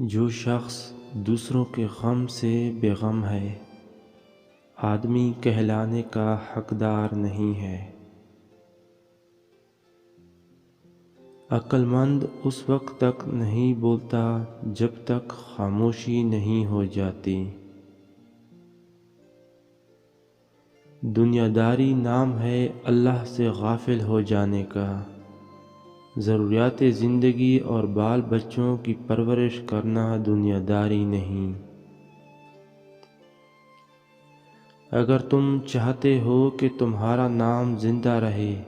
جو شخص دوسروں کے غم سے بے غم ہے، آدمی کہلانے کا حقدار نہیں ہے۔ عقل مند اس وقت تک نہیں بولتا جب تک خاموشی نہیں ہو جاتی۔ دنیا داری نام ہے اللہ سے غافل ہو جانے کا۔ ضروریات زندگی اور بال بچوں کی پرورش کرنا دنیا داری نہیں۔ اگر تم چاہتے ہو کہ تمہارا نام زندہ رہے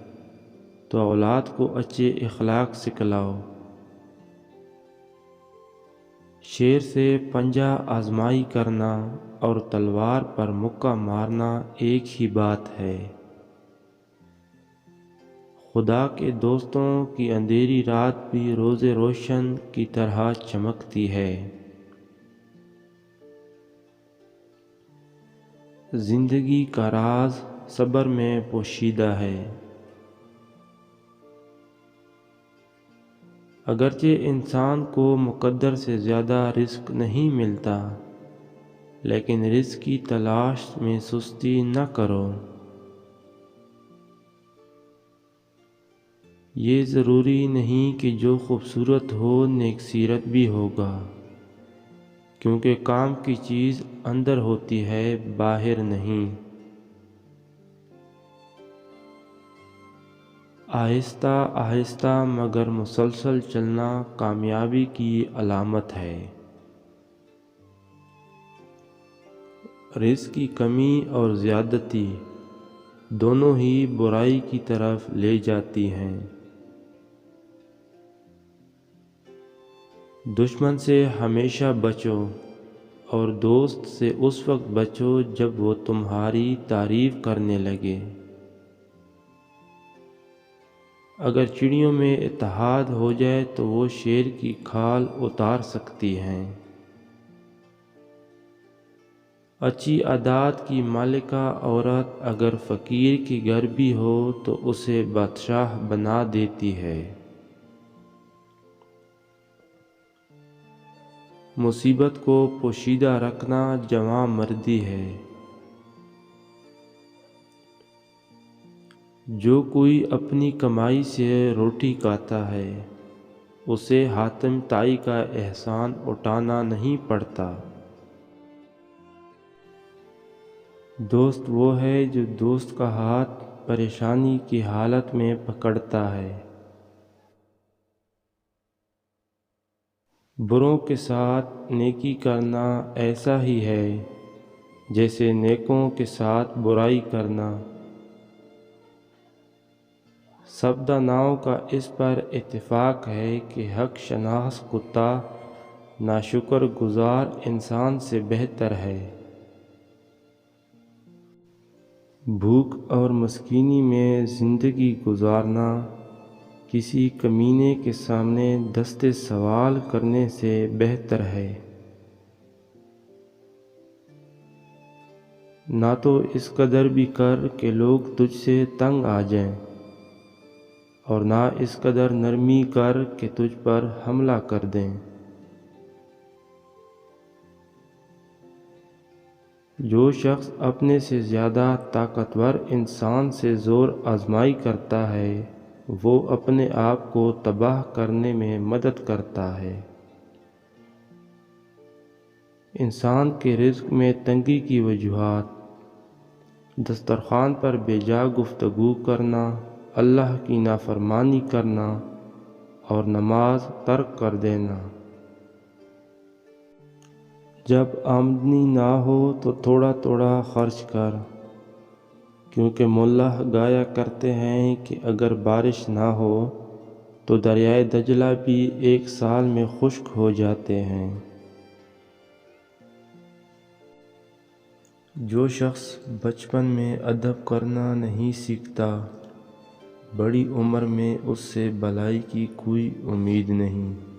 تو اولاد کو اچھے اخلاق سکھلاؤ۔ شیر سے پنجہ آزمائی کرنا اور تلوار پر مکہ مارنا ایک ہی بات ہے۔ خدا کے دوستوں کی اندھیری رات بھی روز روشن کی طرح چمکتی ہے۔ زندگی کا راز صبر میں پوشیدہ ہے۔ اگرچہ انسان کو مقدر سے زیادہ رزق نہیں ملتا، لیکن رزق کی تلاش میں سستی نہ کرو۔ یہ ضروری نہیں کہ جو خوبصورت ہو نیک سیرت بھی ہوگا، کیونکہ کام کی چیز اندر ہوتی ہے باہر نہیں۔ آہستہ آہستہ مگر مسلسل چلنا کامیابی کی علامت ہے۔ رزق کی کمی اور زیادتی دونوں ہی برائی کی طرف لے جاتی ہیں۔ دشمن سے ہمیشہ بچو اور دوست سے اس وقت بچو جب وہ تمہاری تعریف کرنے لگے۔ اگر چڑیوں میں اتحاد ہو جائے تو وہ شیر کی کھال اتار سکتی ہیں۔ اچھی عادات کی مالکہ عورت اگر فقیر کی گھر بھی ہو تو اسے بادشاہ بنا دیتی ہے۔ مصیبت کو پوشیدہ رکھنا جواں مردی ہے۔ جو کوئی اپنی کمائی سے روٹی کھاتا ہے، اسے حاتم طائی کا احسان اٹھانا نہیں پڑتا۔ دوست وہ ہے جو دوست کا ہاتھ پریشانی کی حالت میں پکڑتا ہے۔ بروں کے ساتھ نیکی کرنا ایسا ہی ہے جیسے نیکوں کے ساتھ برائی کرنا۔ سب داناؤں کا اس پر اتفاق ہے کہ حق شناس کتا ناشکر گزار انسان سے بہتر ہے۔ بھوک اور مسکینی میں زندگی گزارنا کسی کمینے کے سامنے دست سوال کرنے سے بہتر ہے۔ نہ تو اس قدر بھی کر کہ لوگ تجھ سے تنگ آ جائیں، اور نہ اس قدر نرمی کر کہ تجھ پر حملہ کر دیں۔ جو شخص اپنے سے زیادہ طاقتور انسان سے زور آزمائی کرتا ہے، وہ اپنے آپ کو تباہ کرنے میں مدد کرتا ہے۔ انسان کے رزق میں تنگی کی وجوہات: دسترخوان پر بے جا گفتگو کرنا، اللہ کی نافرمانی کرنا اور نماز ترک کر دینا۔ جب آمدنی نہ ہو تو تھوڑا تھوڑا خرچ کر، کیونکہ ملا گایا کرتے ہیں کہ اگر بارش نہ ہو تو دریائے دجلہ بھی ایک سال میں خشک ہو جاتے ہیں۔ جو شخص بچپن میں ادب کرنا نہیں سیکھتا، بڑی عمر میں اس سے بھلائی کی کوئی امید نہیں۔